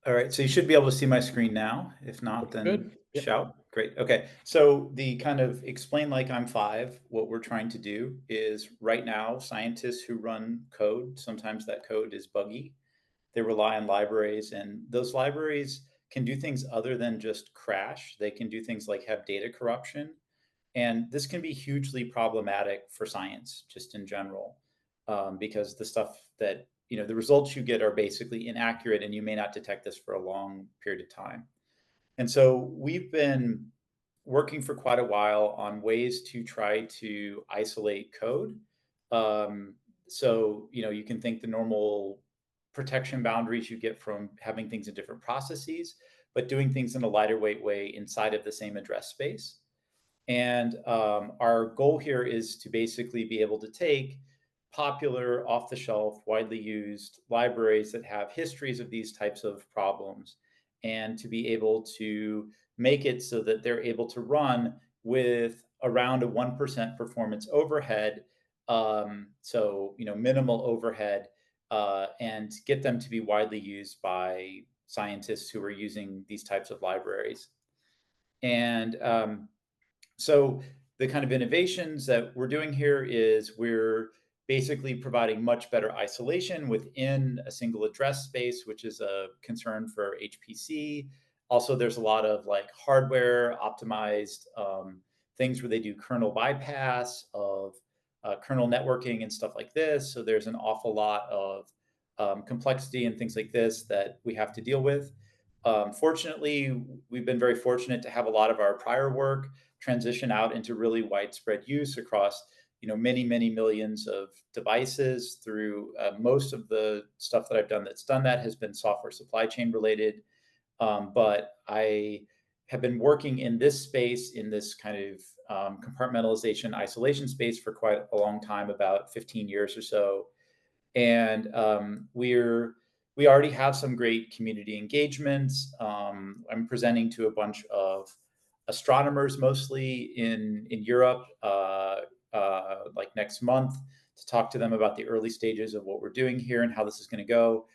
All right, so you should be able to see my screen now. If not, Looks then good. Yep. shout. Great. Okay. So the kind of explain like I'm five, what we're trying to do is right now, scientists who run code, sometimes that code is buggy. They rely on libraries, and those libraries can do things other than just crash. They can do things like have data corruption. And this can be hugely problematic for science, just in general, because the stuff that, the results you get are basically inaccurate, and you may not detect this for a long period of time. And so we've been working for quite a while on ways to try to isolate code. Um, so, you can think the normal protection boundaries you get from having things in different processes, but doing things in a lighter weight way inside of the same address space. And our goal here is to basically be able to take popular, off the shelf, widely used libraries that have histories of these types of problems and to be able to make it so that they're able to run with around a 1% performance overhead. So, minimal overhead, and get them to be widely used by scientists who are using these types of libraries. And so the kind of innovations that we're doing here is we're basically providing much better isolation within a single address space, which is a concern for HPC. Also, there's a lot of like hardware optimized things where they do kernel bypass of kernel networking and stuff like this. So there's an awful lot of complexity and things like this that we have to deal with. Fortunately, we've been very fortunate to have a lot of our prior work transition out into really widespread use across many millions of devices. Through most of the stuff that I've done that's done that has been software supply chain related. But I have been working in this space, in this kind of compartmentalization isolation space for quite a long time, about 15 years or so. And we already have some great community engagements. I'm presenting to a bunch of astronomers, mostly in Europe, like next month, to talk to them about the early stages of what we're doing here and how this is going to go.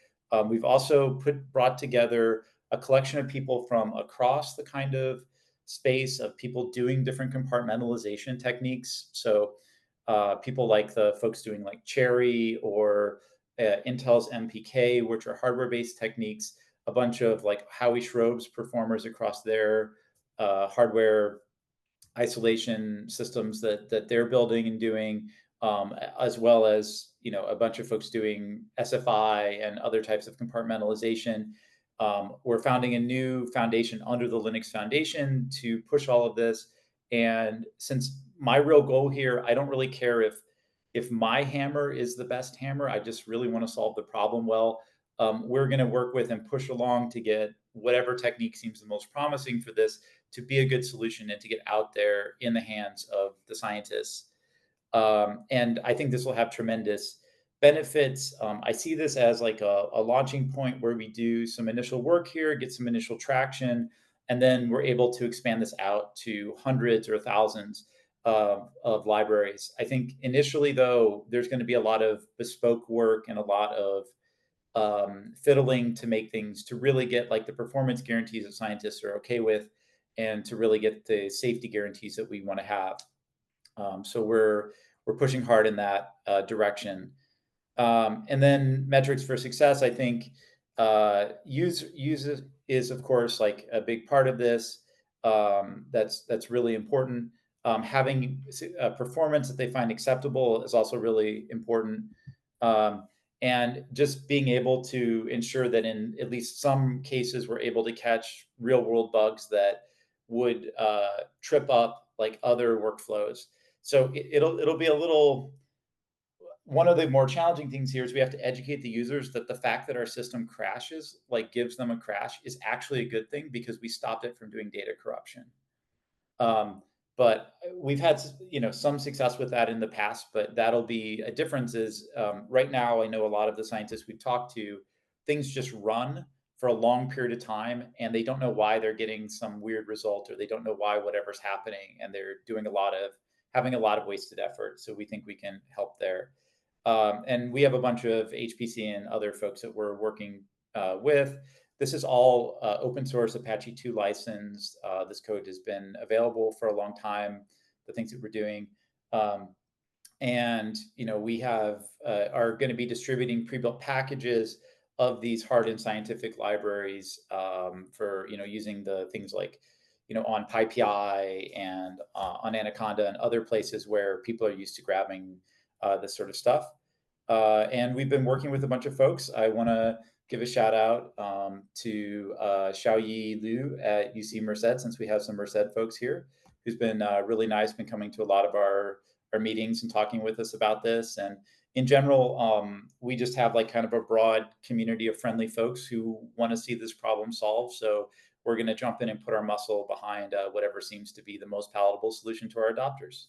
We've also brought together a collection of people from across the kind of space of people doing different compartmentalization techniques. So people like the folks doing like Cherry or Intel's MPK, which are hardware-based techniques, a bunch of like Howie Schroeb's performers across their hardware isolation systems that they're building and doing, as well as a bunch of folks doing SFI and other types of compartmentalization. We're founding a new foundation under the Linux Foundation to push all of this. And since my real goal here, I don't really care if my hammer is the best hammer. I just really want to solve the problem well. We're going to work with and push along to get whatever technique seems the most promising for this to be a good solution and to get out there in the hands of the scientists. And I think this will have tremendous benefits. I see this as like a launching point where we do some initial work here, get some initial traction, and then we're able to expand this out to hundreds or thousands of libraries. I think initially, though, there's going to be a lot of bespoke work and a lot of fiddling to make things to really get like the performance guarantees that scientists are okay with, and to really get the safety guarantees that we want to have. So we're pushing hard in that direction. And then metrics for success, I think use is of course like a big part of this. That's really important. Having performance that they find acceptable is also really important. Um, and just being able to ensure that in at least some cases we're able to catch real world bugs that would trip up like other workflows. So it'll be a little, one of the more challenging things here is we have to educate the users that the fact that our system crashes, like gives them a crash, is actually a good thing because we stopped it from doing data corruption. Um, but we've had some success with that in the past, but that'll be a difference. Is right now I know a lot of the scientists we've talked to, things just run for a long period of time, and they don't know why they're getting some weird result, or they don't know why whatever's happening, and they're doing a lot of having a lot of wasted effort. So we think we can help there. And we have a bunch of HPC and other folks that we're working with this is all open source Apache 2 licensed. This code has been available for a long time, the things that we're doing. Um, and we have are going to be distributing pre-built packages of these hardened scientific libraries for using the things like on PyPI and on Anaconda and other places where people are used to grabbing this sort of stuff. And we've been working with a bunch of folks. I want to give a shout out to Xiaoyi Liu at UC Merced, since we have some Merced folks here, who's been really nice, been coming to a lot of our meetings and talking with us about this. And in general, we just have like kind of a broad community of friendly folks who want to see this problem solved. So we're going to jump in and put our muscle behind whatever seems to be the most palatable solution to our adopters.